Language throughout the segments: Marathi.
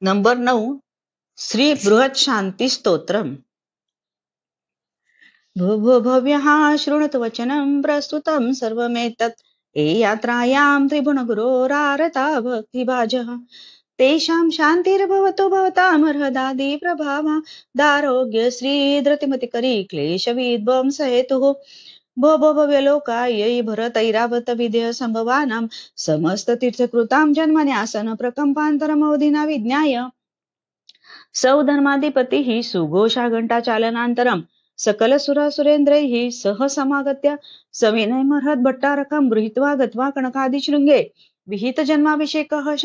नंबर 9 श्री बृहत शांती स्तोत्रम। भो भव्यः शृणुतु वचनं प्रस्तुतं सर्वमेतत् ये यात्रायां त्रिभुवनगुरोरारता भक्तिभाजः तेषां शान्तिर्भवतु भवतामर्हदादि प्रभावा दारोग्य श्रीधृतिमतिकरी क्लेशविध्वंसहेतुः भो भो भव्यलोकायै भरतैरावत विदेह संभवानां समस्ततीर्थकृतां जन्मन्यासन प्रकम्पान्तरमवधिना विज्ञाय सौधर्माधिपतिः सुघोषा घंटा चालनान्तरं सकल सुरासुरेन्द्रैः सह समागत्य सविनयमर्हद् भट्टारकं गृहीत्वा गत्वा कनकादिशृङ्गे विहित जन्माभिषेकः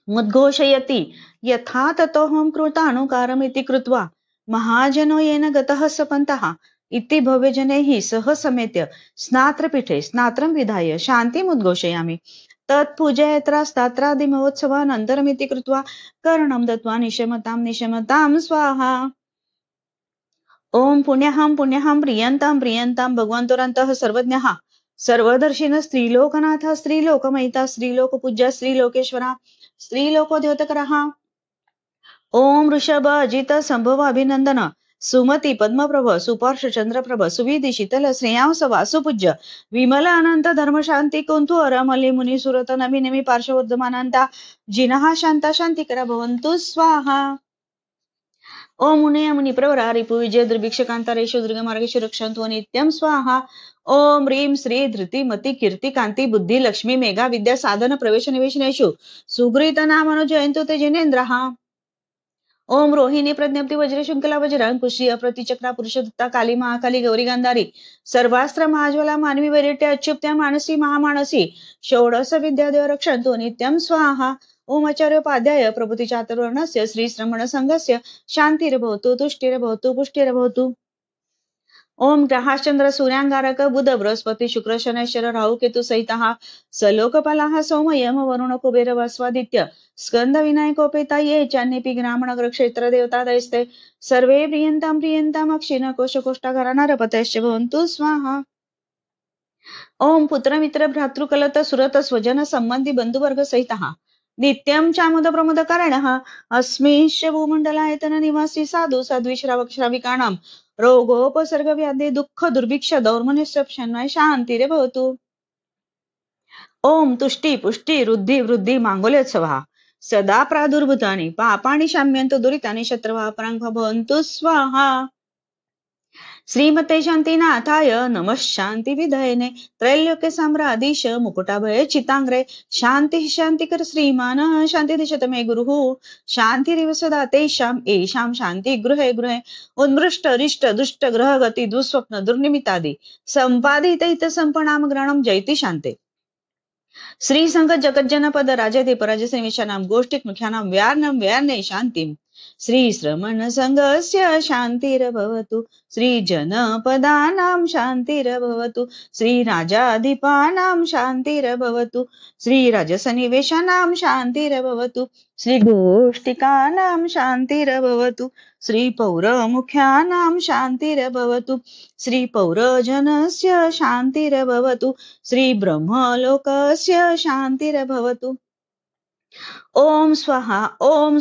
मुद्घोषयति यथा ततोऽहं कृतानुकारमिति कृत्वा महाजनो येन गतः सपन्तः इति भव्यजनैः सह समेत्य स्नात्रपीठे स्नात्रं विधाय शान्तिमुद्घोषयामि। तत्पूजयत्रास्तात्रादिमहोत्सवानन्तरमिति कृत्वा कर्णं दत्त्वा निशमतां स्वाहा। ओम पुण्यहं प्रियन्तां भगवन्तोरन्तः सर्वज्ञः सर्वदर्शिनः स्त्रीलोकनाथः स्त्रीलोकमयिता स्त्रीलोकपूज्य स्त्रीलोकेश्वरः स्त्रीलोकोद्योतकरः। ओम ऋषभ अजित संभव अभिनंदन सुमति पद्मप्रभ सुपार्श चंद्रप्रभ सुविधि शीतल श्रेयांस वासुपूज्य विमल अनंत धर्म शांती कुंतु अरमली मुनी सुरत नमी नेमी पार्श्ववर्धमानांता जिनहा शांता शांतिकरा भवन्तु स्वाहा। ओम मुने मुनि प्रवरा रिपुविजय दुर्भिक्षकांतारेषु दुर्गमार्गेषु रक्षन्तु नित्यं स्वाहा। ओम ह्रीं श्री धृतिमति कीर्ति कांति बुद्धि लक्ष्मी मेघा विद्या साधन प्रवेश निवेशनेषु सुगृहीत नामनो जयन्तु ते जिनेन्द्रः। ओम रोहिणी प्रज्ञप्ति वज्र शुंकला वज्रांकुशी अप्रतिचक्रा पुरुषदत्ता काली महाकाली गौरी गांधारी सर्वास्त्र महाज्वला मानवी वैरिट्य अच्युत्या मानसी महामानसी षोडश विद्यादेव रक्षन्तु नित्यं स्वाहा। ओम आचार्योपाध्याय प्रभृति चातुर्वर्णस्य श्री श्रमण संघस्य शांतिर्भवतु तुष्टिर्भवतु पुष्टिर्भवतु। ओम ग्रहाश्चंद्र सूर्यांगारक बुध बृहस्पति शुक्र शनैश्चर राहु केतु सहितः सलोकपालाः सोम यम वरुण कुबेर वस्वादित्य स्कंद विनायकोपेता ये चान्यपि ग्रामनगर क्षेत्र देवतादयस्ते सर्वे प्रियन्ताम् अक्षिण कोशकोष्ठागारानारपतयश्च भवन्तु स्वाहा। ओम पुत्र मित्र भ्रातृकलत सुरत स्वजन संबंधी बंधुवर्ग सहितः नित्यं चामोद प्रमोद कारणः अस्मिश्च भूमण्डलायतन निवासी साधु साध्वीश्रावक श्राविकाणां रोगोपसर्ग व्याधि दुःख दुर्भिक्ष दौर्मन्यश्चक्षन्मय शान्तिरे भवतु। ओम तुष्टि पुष्टि रुद्धि वृद्धि मांगल्योत्सवः सदा प्रादुर्भूतानि पापानि शाम्यन्तु दुरितानि शत्रवः पराङ् भवन्तु स्वाहा। श्रीमते शांतिनाथाय नमः शांति विधयने त्रैलोक्य साम्राधीश मुकुटाभय चितांग्रे शांति शांतिकर श्रीमान शांति दिशत मे गुरुः शांतिरिव सदा तेषाम् येषां शांति गृहे गृहे उन्मृष्ट रिष्ट दुष्ट ग्रह गति दुस्वप्न दुर्निमित्तादि संपादित हित संपणाम ग्रहणं जयति शांते। श्री संघ जगज्जनपद राजधिप राजसेविषाणां गोष्ठिक मुख्यानां व्यार्णे शांतिम् श्री श्रमण संघस्य शांतिर्भवतु श्री जनपदानां शांतिर्भवतु श्री राजाधिपानां शांतिर्भवतु श्री राजसन्निवेशानां शांतिर्भवतु श्री गोष्ठिकानां शांतिर्भवतु श्री पौरमुख्यानां शांतिर्भवतु श्री पौरजनस्य शांतिर्भवतु श्री ब्रह्मलोकस्य शांतिर्भवतु। ओम स्वाहा ओम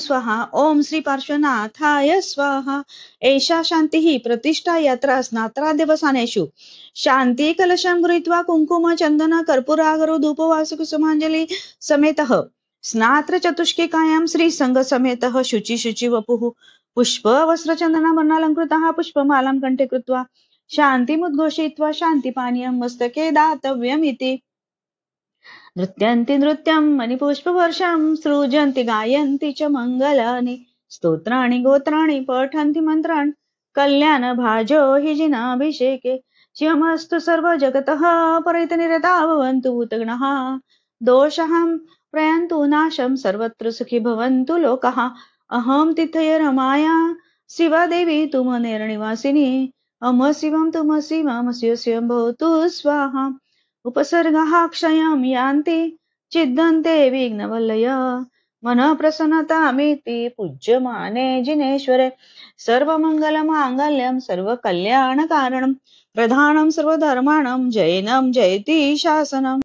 श्री पार्श्वनाथाय स्वाहा। एषा शांतिः प्रतिष्ठा यात्रा स्नात्राद्यवसानेषु शांति कलशं गृहीत्वा कुंकुम चंदन कर्पूरागरो धूपवासकुसुमांजलि समेतः स्नात्र चतुष्किकायां श्री संघ समेतः शुचि वपुः पुष्प वस्त्र चंदना वर्णालंकृतः पुष्पमालां कंठे कृत्वा शान्तिमुद्घोषयित्वा शान्तिपानीयं मस्तके दातव्यमिति। नृत्यन्ति नृत्यं मणिपुष्पवर्षं सृजन्ति गायन्ति च मङ्गलानि स्तोत्राणि गोत्राणि पठन्ति मन्त्राणि कल्याणभाजो हि जिनाभिषेके शिवमस्तु सर्वजगतः परितनिरता भवन्तु भूतगणः दोषाहं प्रयन्तु नाशं सर्वत्र सुखी भवन्तु लोकाः। अहं तिथय रमाया शिवादेवी तुमनेरनिवासिनी अम शिवं तुम शिवं शिवं भवतु स्वाहा। उपसर्गाः क्षयं यान्ति चिद्यन्ते विघ्नवल्लय मनः प्रसन्नतामिति पूज्यमाने जिनेश्वरे सर्वमङ्गलमाङ्गल्यं सर्वकल्याणकारणं प्रधानं सर्वधर्माणां जयनं जयति शासनम्।